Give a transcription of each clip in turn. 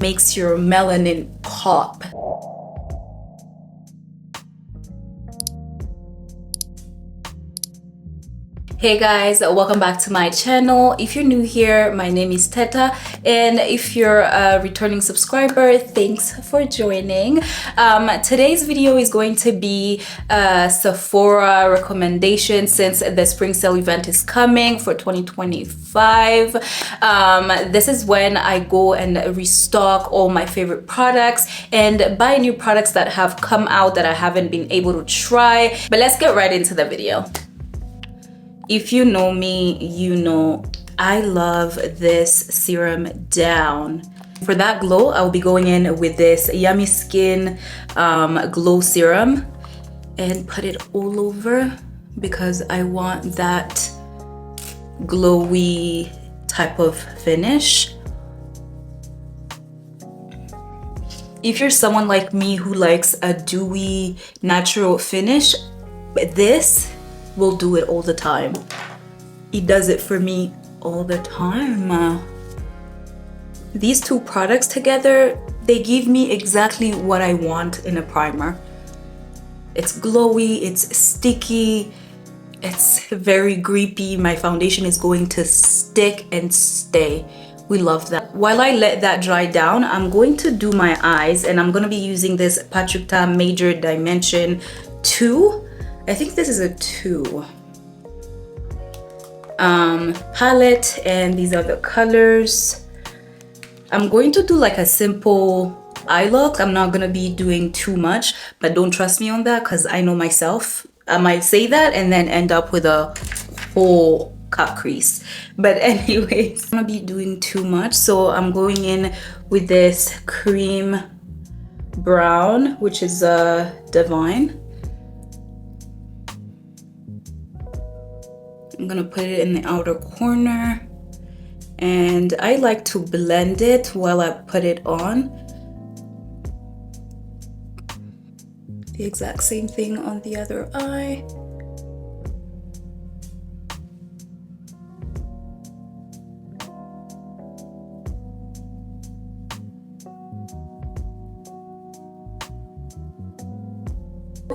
makes your melanin pop. Hey guys, welcome back to my channel. If you're new here, my name is Teta, and if you're a returning subscriber, thanks for joining. Today's video is going to be a Sephora recommendation since the spring sale event is coming for 2025. This is when I go and restock all my favorite products and buy new products that have come out that I haven't been able to try. But let's get right into the video. If you know me, you know I love this serum down. For that glow, I'll be going in with this Yummy Skin Glow Serum and put it all over because I want that glowy type of finish. If you're someone like me who likes a dewy, natural finish, this will do it all the time. It does it for me all the time. These two products together, they give me exactly what I want in a primer. It's glowy, it's sticky, it's very grippy. My foundation is going to stick and stay. We love that. While I let that dry down, I'm going to do my eyes, and I'm going to be using this Patricia Major Dimension 2. I think this is a 2 palette, and these are the colors. I'm going to do like a simple eye look. I'm not gonna be doing too much, but don't trust me on that because I know myself. I might say that and then end up with a whole cut crease. But anyways, I'm gonna be doing too much, so I'm going in with this cream brown, which is Divine. I'm gonna put it in the outer corner, and I like to blend it while I put it on. The exact same thing on the other eye.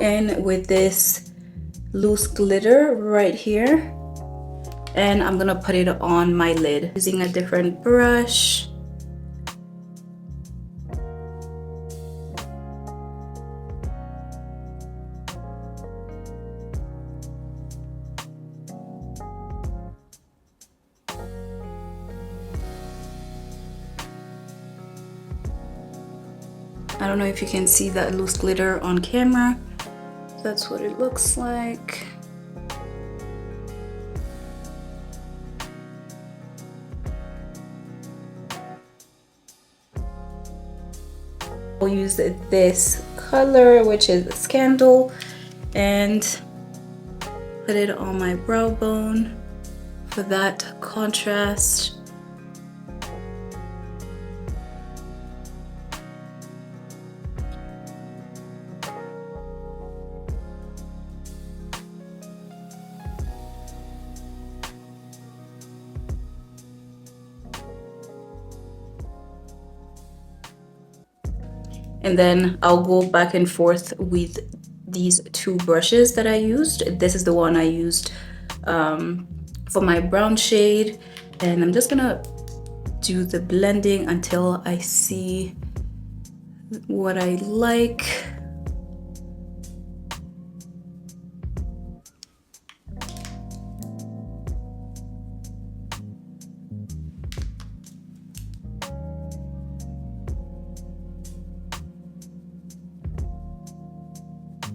And with this loose glitter right here. And I'm gonna put it on my lid using a different brush. I don't know if you can see that loose glitter on camera. That's what it looks like. I'll use this color, which is Scandal, and put it on my brow bone for that contrast. And then I'll go back and forth with these two brushes that I used. This is the one I used for my brown shade. And I'm just gonna do the blending until I see what I like.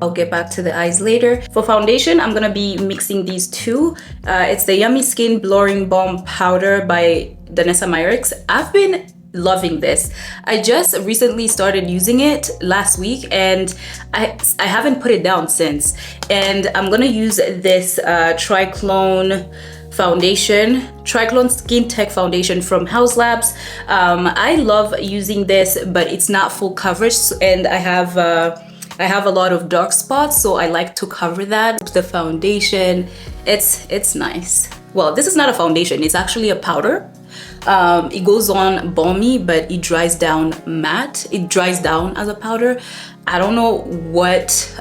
I'll get back to the eyes later. For foundation, I'm gonna be mixing these two. It's the Yummy Skin Blurring Balm Powder by Danessa Myricks. I've been loving this. I just recently started using it last week, and I haven't put it down since. And I'm gonna use this Triclone foundation, Triclone Skin Tech foundation from House Labs. I love using this, but it's not full coverage, and I have a lot of dark spots, so I like to cover that. The foundation, it's nice. Well, this is not a foundation, it's actually a powder. It goes on balmy, but it dries down matte. It dries down as a powder. I don't know what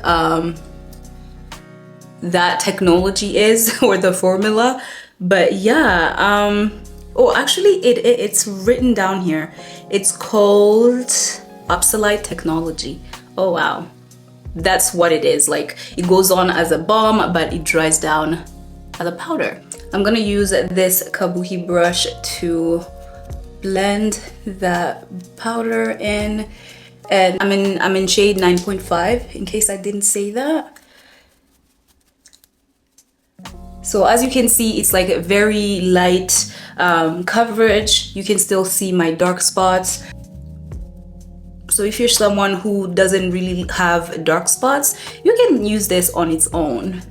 that technology is or the formula, but yeah. Oh, actually it's written down here. It's called Opsalite technology. Oh wow, that's what it is. Like, it goes on as a balm, but it dries down as a powder. I'm gonna use this kabuki brush to blend the powder in, and I'm in shade 9.5 in case I didn't say that. So as you can see, it's like a very light coverage. You can still see my dark spots. So if you're someone who doesn't really have dark spots, you can use this on its own.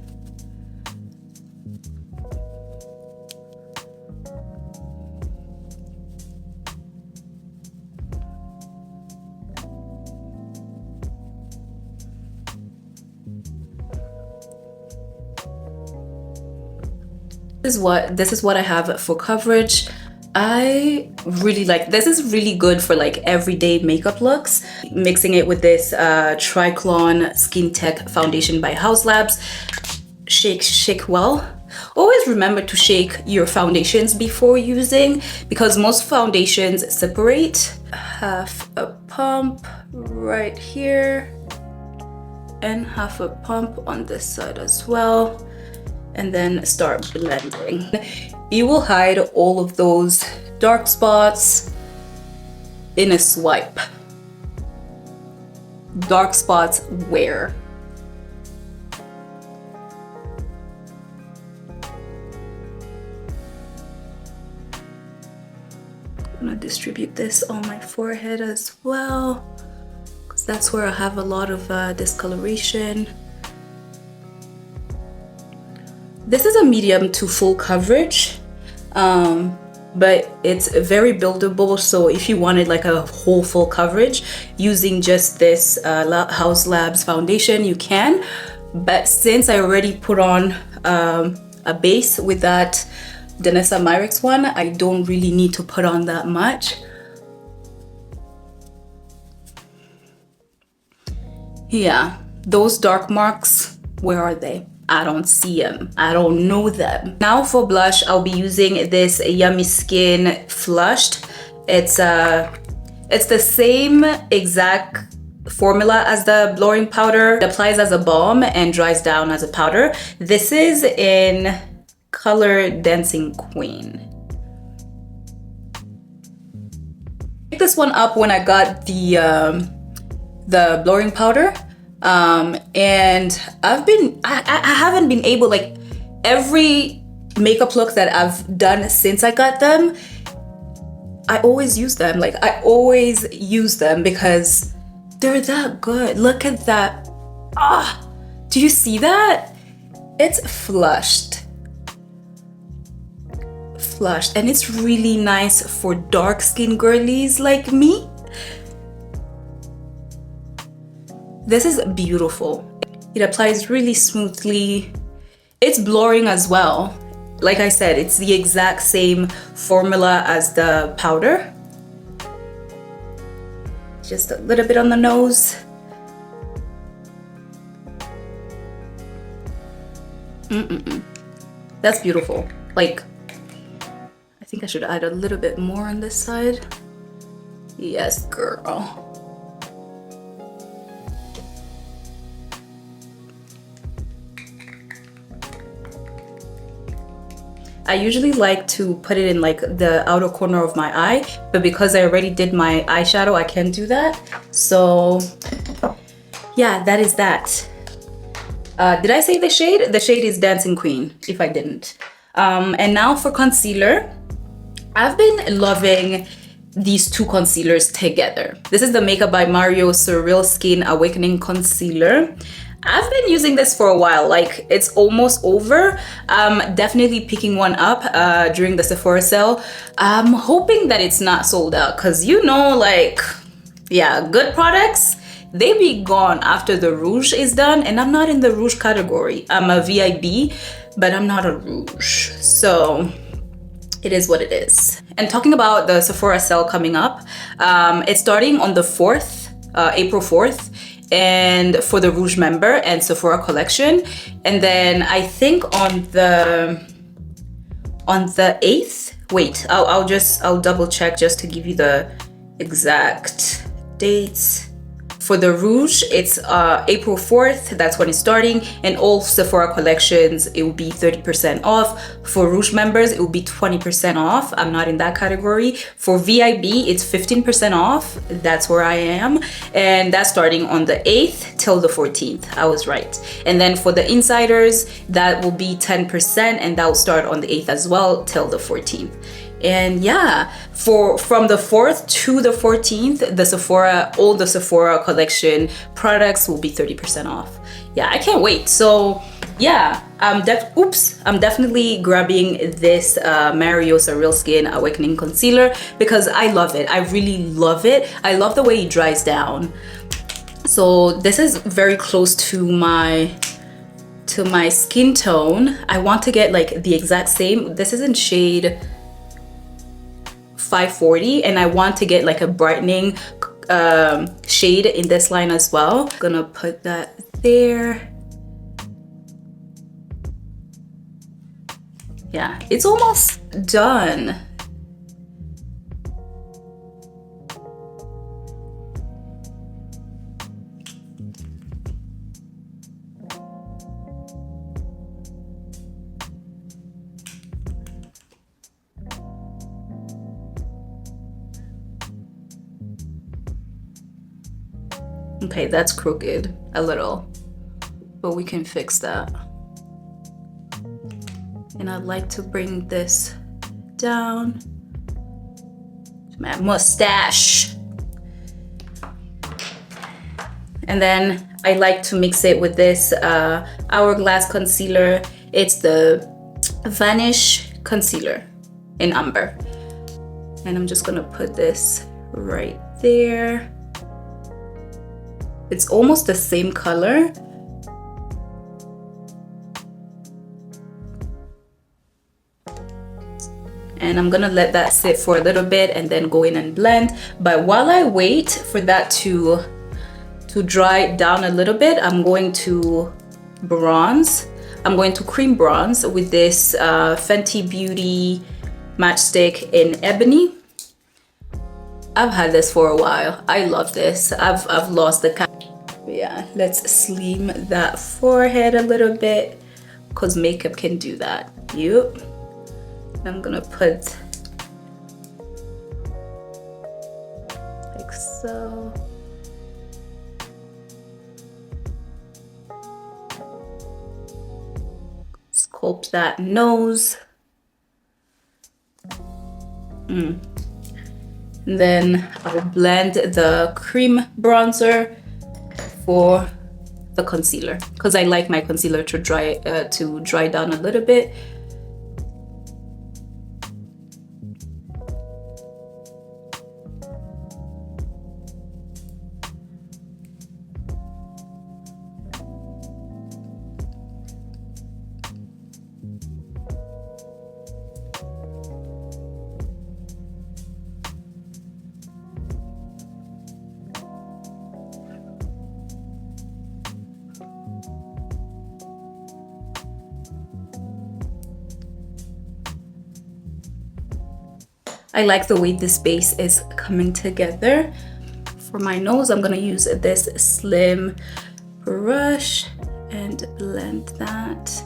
This is what I have for coverage. I really like this. Is really good for like everyday makeup looks. Mixing it with this Triclone Skin Tech foundation by House Labs. Shake well. Always remember to shake your foundations before using, because most foundations separate. Half a pump right here and half a pump on this side as well, and then start blending. You will hide all of those dark spots in a swipe. Dark spots where? I'm gonna distribute this on my forehead as well, because that's where I have a lot of discoloration. This is a medium to full coverage, but it's very buildable. So if you wanted like a whole full coverage using just this House Labs foundation, you can. But since I already put on a base with that Danessa Myricks one, I don't really need to put on that much. Yeah, those dark marks, where are they? I don't see them. I don't know them. Now for blush, I'll be using this Yummy Skin Flushed. It's the same exact formula as the blurring powder. It applies as a balm and dries down as a powder. This is in color Dancing Queen. I picked this one up when I got the blurring powder. And I haven't been able, like, every makeup look that I've done since I got them, I always use them. Like, I always use them because they're that good. Look at that. Do you see that? It's flushed, and it's really nice for dark skin girlies like me. This is beautiful. It applies really smoothly. It's blurring as well. Like I said, it's the exact same formula as the powder. Just a little bit on the nose. That's beautiful. Like, I think I should add a little bit more on this side. Yes, girl. I usually like to put it in like the outer corner of my eye, but because I already did my eyeshadow, I can't do that. So yeah, that is that. Did I say the shade? The shade is Dancing Queen, if I didn't. And now for concealer. I've been loving these two concealers together. This is the Makeup by Mario Surreal Skin Awakening Concealer. I've been using this for a while, like it's almost over. Definitely picking one up during the Sephora sale. I'm hoping that it's not sold out, because you know, like, yeah, good products, they be gone after the rouge is done, and I'm not in the rouge category. I'm a VIB, but I'm not a rouge. So it is what it is. And talking about the Sephora sale coming up, it's starting on the 4th, April 4th, and for the Rouge member and Sephora collection. And then I think on the 8th, wait, I'll double check just to give you the exact dates. For the Rouge, it's April 4th, that's when it's starting, and all Sephora collections, it will be 30% off. For Rouge members, it will be 20% off. I'm not in that category. For VIB, it's 15% off. That's where I am. And that's starting on the 8th till the 14th. I was right. And then for the insiders, that will be 10%, and that will start on the 8th as well till the 14th. And yeah, from the 4th to the 14th, the Sephora, all the Sephora collection products will be 30% off. Yeah, I can't wait. So yeah, I'm definitely grabbing this Mariosa Real Skin Awakening Concealer because I love it. I really love it. I love the way it dries down. So this is very close to my skin tone. I want to get like the exact same. This is in shade 540, and I want to get like a brightening shade in this line as well. I'm gonna put that there. Yeah, it's almost done. Okay, that's crooked a little, but we can fix that. And I'd like to bring this down to my mustache. And then I like to mix it with this Hourglass concealer. It's the Vanish Concealer in Umber. And I'm just gonna put this right there. It's almost the same color. And I'm gonna let that sit for a little bit and then go in and blend. But while I wait for that to dry down a little bit, I'm going to bronze. I'm going to cream bronze with this Fenty Beauty matchstick in Ebony. I've had this for a while. I love this. I've lost the count. Yeah, let's slim that forehead a little bit because makeup can do that. Yep. I'm gonna put like so. Sculpt that nose. And then I'll blend the cream bronzer for the concealer because I like my concealer to dry down a little bit. I like the way this base is coming together. For my nose, I'm gonna use this slim brush and blend that.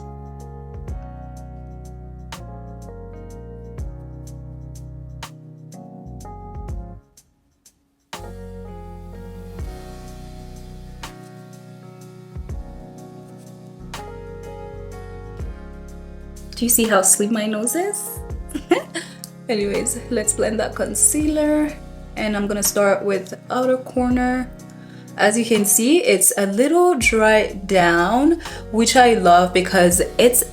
Do you see how slim my nose is? Anyways, let's blend that concealer. And I'm gonna start with the outer corner. As you can see, it's a little dried down, which I love because it's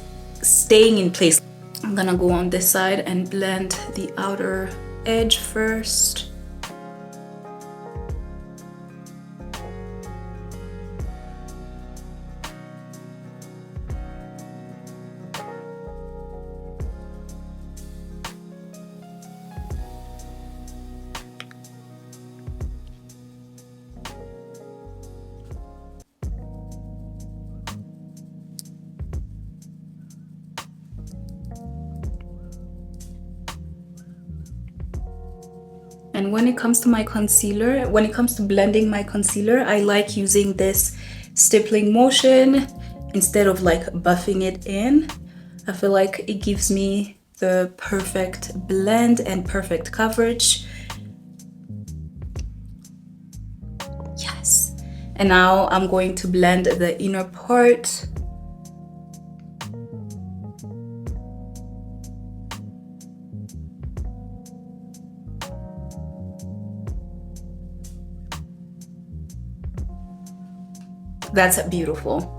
staying in place. I'm gonna go on this side and blend the outer edge first. And when it comes to my concealer, when it comes to blending my concealer, I like using this stippling motion instead of like buffing it in. I feel like it gives me the perfect blend and perfect coverage. Yes. And now I'm going to blend the inner part. That's beautiful.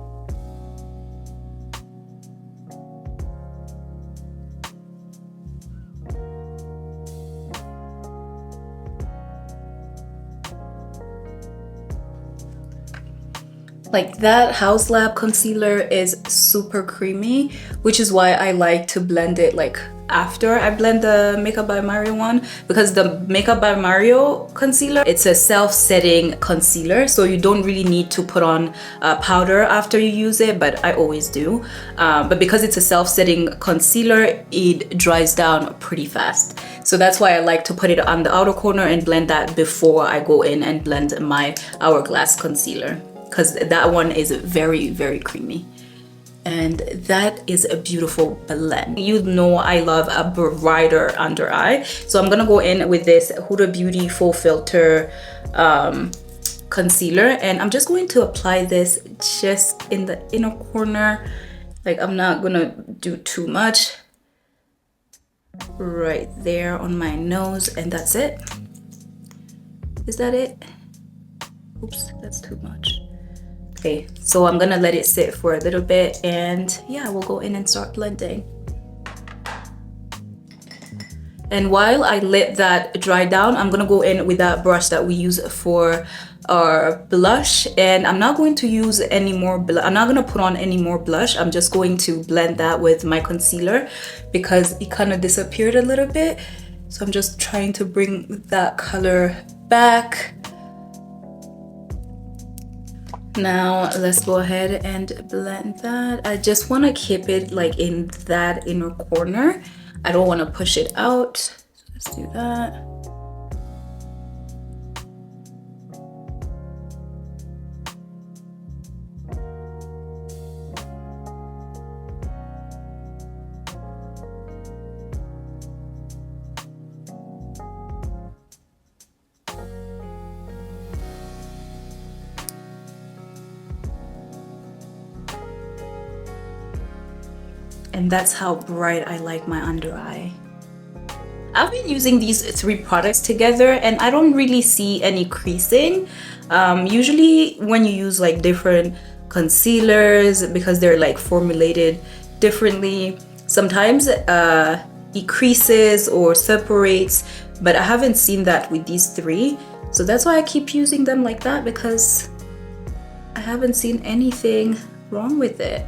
Like that House Lab concealer is super creamy, which is why I like to blend it like after I blend the Makeup by Mario one, because the Makeup by Mario concealer, it's a self-setting concealer, so you don't really need to put on powder after you use it, but I always do. But because it's a self-setting concealer, it dries down pretty fast. So that's why I like to put it on the outer corner and blend that before I go in and blend my Hourglass concealer, because that one is very, very creamy. And that is a beautiful blend. You know I love a brighter under eye, so I'm gonna go in with this Huda Beauty Full Filter concealer, and I'm just going to apply this just in the inner corner. Like, I'm not gonna do too much. Right there on my nose, and that's it. Is that it? Oops, that's too much. Okay, so I'm gonna let it sit for a little bit, and yeah, we'll go in and start blending. And while I let that dry down, I'm gonna go in with that brush that we use for our blush, and I'm not going to use any more I'm not gonna put on any more blush. I'm just going to blend that with my concealer because it kind of disappeared a little bit. So I'm just trying to bring that color back. Now let's go ahead and blend that. I just want to keep it like in that inner corner. I don't want to push it out. So let's do that. And that's how bright I like my under eye. I've been using these three products together and I don't really see any creasing. Usually when you use like different concealers, because they're like formulated differently, sometimes it creases or separates, but I haven't seen that with these three. So that's why I keep using them like that, because I haven't seen anything wrong with it.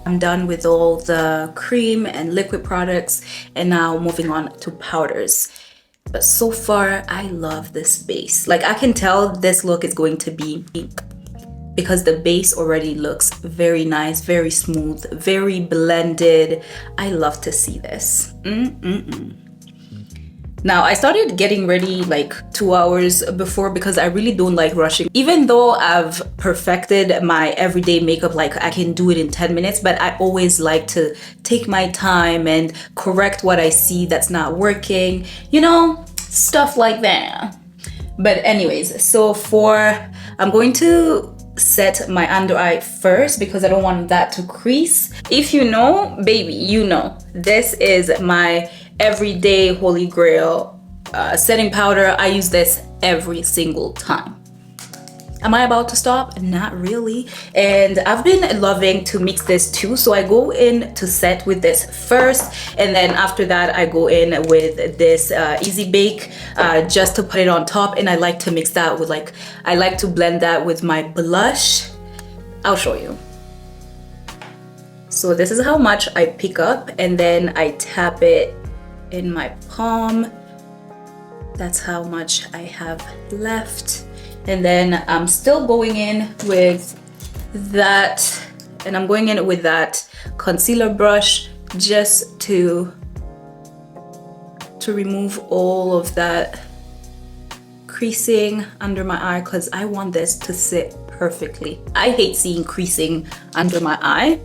I'm done with all the cream and liquid products, and now moving on to powders. But so far, I love this base. Like, I can tell this look is going to be pink because the base already looks very nice, very smooth, very blended. I love to see this. Now, I started getting ready like 2 hours before because I really don't like rushing. Even though I've perfected my everyday makeup, like I can do it in 10 minutes, but I always like to take my time and correct what I see that's not working, you know, stuff like that. But anyways, so I'm going to set my under eye first because I don't want that to crease. If you know, baby, you know, this is my everyday holy grail setting powder. I use this every single time. Am I about to stop? Not really. And I've been loving to mix this too. So I go in to set with this first, and then after that I go in with this Easy Bake just to put it on top. And I like to mix that with I like to blend that with my blush. I'll show you. So this is how much I pick up, and then I tap it in my palm. That's how much I have left. And then I'm still going in with that, and I'm going in with that concealer brush just to remove all of that creasing under my eye, because I want this to sit perfectly. I hate seeing creasing under my eye.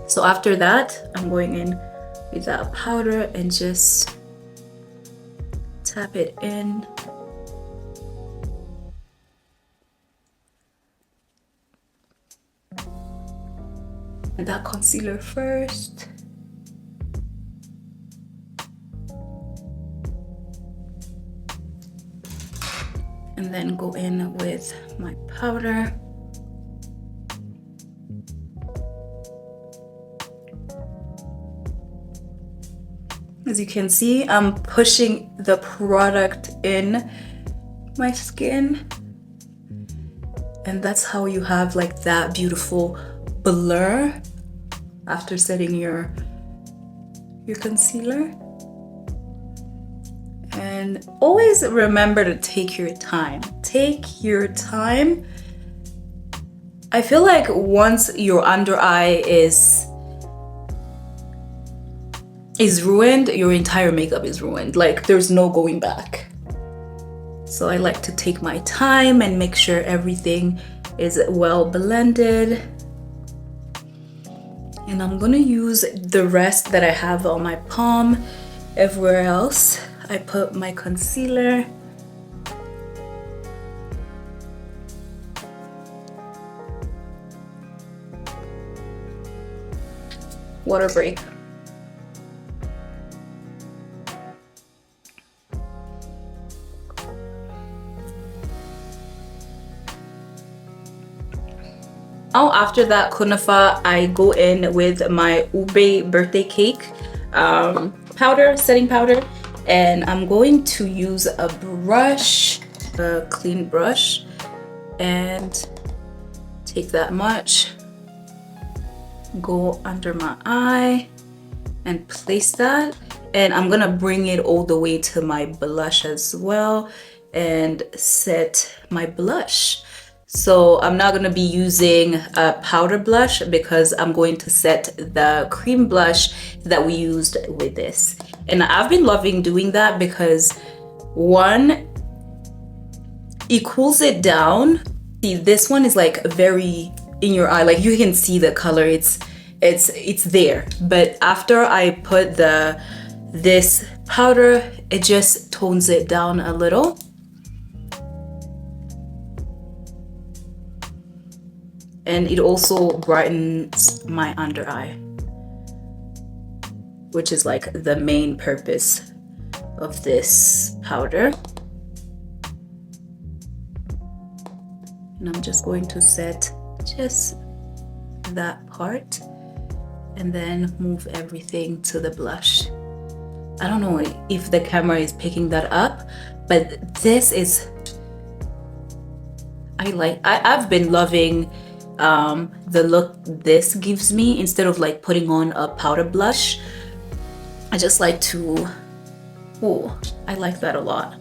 So after that, I'm going in with that powder and just tap it in. And that concealer first. And then go in with my powder. As you can see, I'm pushing the product in my skin. And that's how you have like that beautiful blur after setting your concealer. And always remember to take your time. Take your time. I feel like once your under eye is ruined, your entire makeup is ruined. Like there's no going back. So I like to take my time and make sure everything is well blended. And I'm gonna use the rest that I have on my palm. Everywhere else, I put my concealer. Water break. Now after that kunafa, I go in with my ube birthday cake powder, setting powder, and I'm going to use a brush, a clean brush, and take that much, go under my eye and place that, and I'm gonna bring it all the way to my blush as well and set my blush. So I'm not gonna be using a powder blush because I'm going to set the cream blush that we used with this. And I've been loving doing that because one, it cools it down. See, this one is like very in your eye, like you can see the color, it's there. But after I put this powder, it just tones it down a little. And it also brightens my under eye, which is like the main purpose of this powder. And I'm just going to set just that part and then move everything to the blush. I don't know if the camera is picking that up, but this is, I've been loving the look this gives me instead of like putting on a powder blush. I just like to, oh, I like that a lot.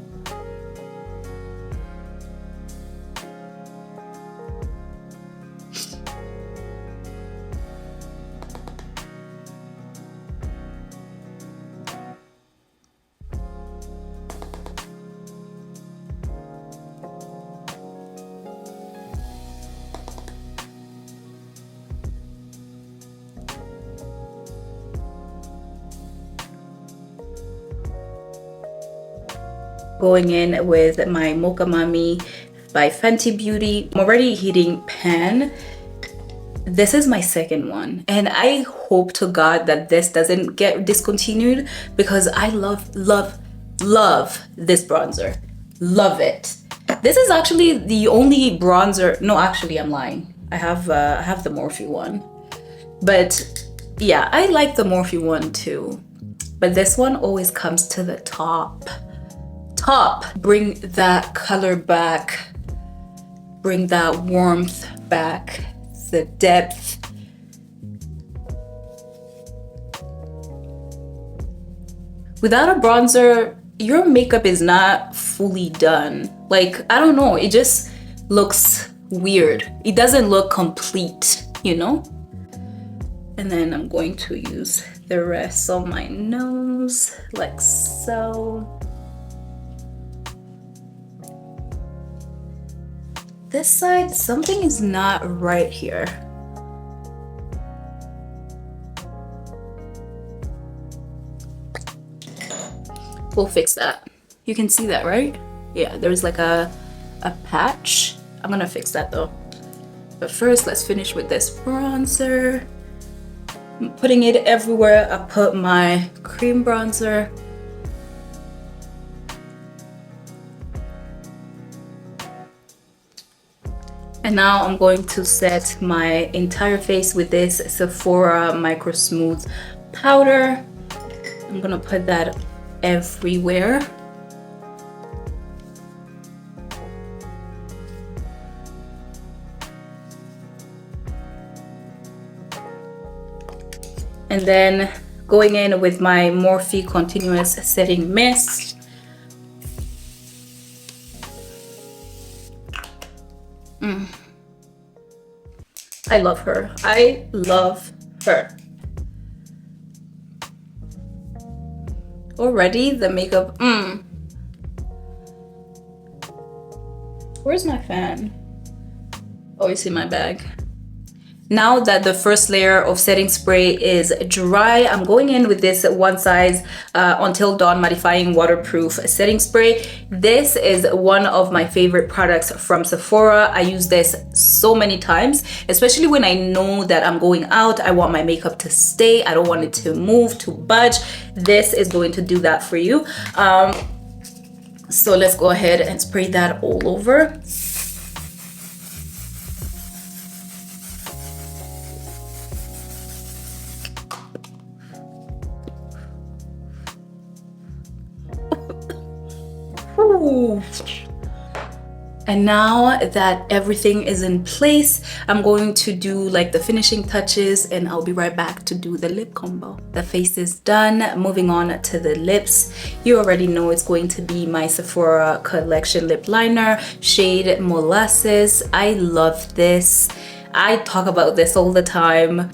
Going in with my Mocha Mami by Fenty Beauty. I'm already heating pan. This is my second one, and I hope to God that this doesn't get discontinued because I love this bronzer. Love it. This is actually the only bronzer. No, actually, I'm lying. I have the Morphe one, but yeah, I like the Morphe one too. But this one always comes to the top. Bring that color back, bring that warmth back, the depth. Without a bronzer, your makeup is not fully done. Like, I don't know, it just looks weird. It doesn't look complete, you know? And then I'm going to use the rest on my nose, like so. This side, something is not right here. We'll fix that. You can see that, right? Yeah, there's like a patch. I'm gonna fix that though. But first, let's finish with this bronzer. I'm putting it everywhere I put my cream bronzer. And now I'm going to set my entire face with this Sephora Micro Smooth powder. I'm gonna put that everywhere. And then going in with my Morphe Continuous Setting Mist. I love her. I love her. Already the makeup. Where's my fan? Oh, it's in my bag. Now that the first layer of setting spray is dry, I'm going in with this One Size Until Dawn Mattifying Waterproof Setting Spray. This is one of my favorite products from Sephora. I use this so many times, especially when I know that I'm going out. I want my makeup to stay. I don't want it to move, to budge. This is going to do that for you. So let's go ahead and spray that all over. And now that everything is in place, I'm going to do like the finishing touches, and I'll be right back to do the lip combo. The face is done. Moving on to the lips. You already know it's going to be my Sephora Collection lip liner, shade Molasses. I love this. I talk about this all the time.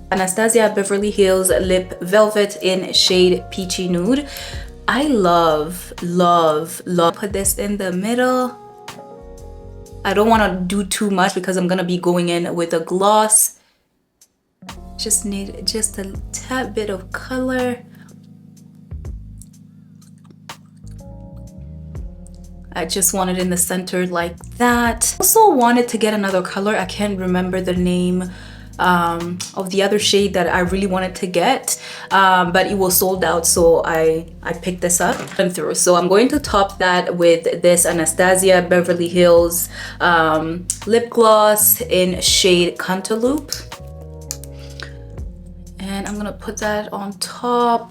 Anastasia Beverly Hills Lip Velvet in shade Peachy Nude. I love. Put this in the middle. I don't want to do too much because I'm gonna be going in with a gloss. Just need just a tad bit of color. I just want it in the center like that. Also wanted to get another color. I can't remember the name of the other shade that I really wanted to get, but it was sold out, so I picked this up and through. So I'm going to top that with this Anastasia Beverly Hills lip gloss in shade Cantaloupe, and I'm gonna put that on top.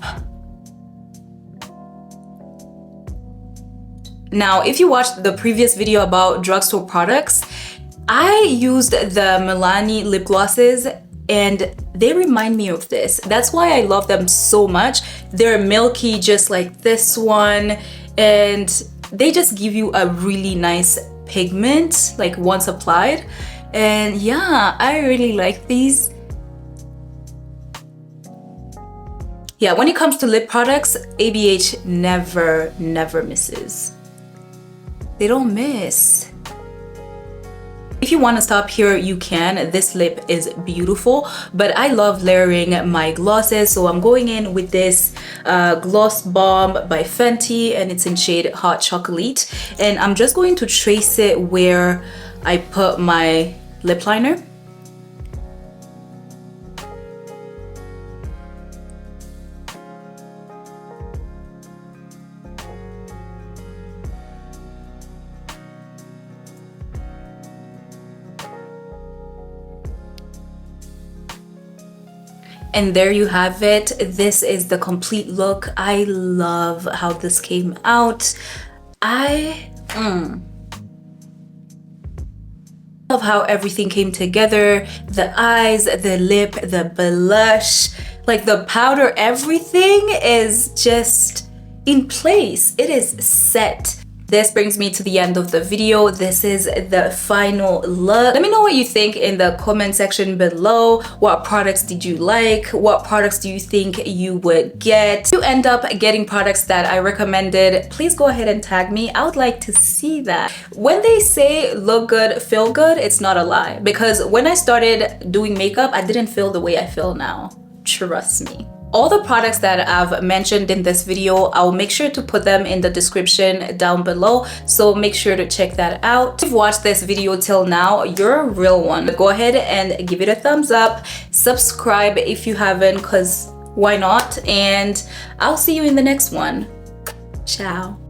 Now, if you watched the previous video about drugstore products, I used the Milani lip glosses and they remind me of this. That's why I love them so much. They're milky just like this one, and they just give you a really nice pigment like once applied. And yeah, I really like these. Yeah, when it comes to lip products, ABH never misses. They don't miss. If you want to stop here, you can. This lip is beautiful, but I love layering my glosses, so I'm going in with this Gloss Bomb by Fenty, and it's in shade Hot Chocolate, and I'm just going to trace it where I put my lip liner. And there you have it. This is the complete look. I love how this came out. love how everything came together. The eyes, the lip, the blush, like the powder, everything is just in place. It is set. This brings me to the end of the video. This is the final look. Let me know what you think in the comment section below. What products did you like? What products do you think you would get? If you end up getting products that I recommended, please go ahead and tag me. I would like to see that. When they say look good, feel good, it's not a lie. Because when I started doing makeup, I didn't feel the way I feel now. Trust me. All the products that I've mentioned in this video, I'll make sure to put them in the description down below, so make sure to check that out. If you've watched this video till now, you're a real one. Go ahead and give it a thumbs up, subscribe if you haven't, because why not? And I'll see you in the next one. Ciao.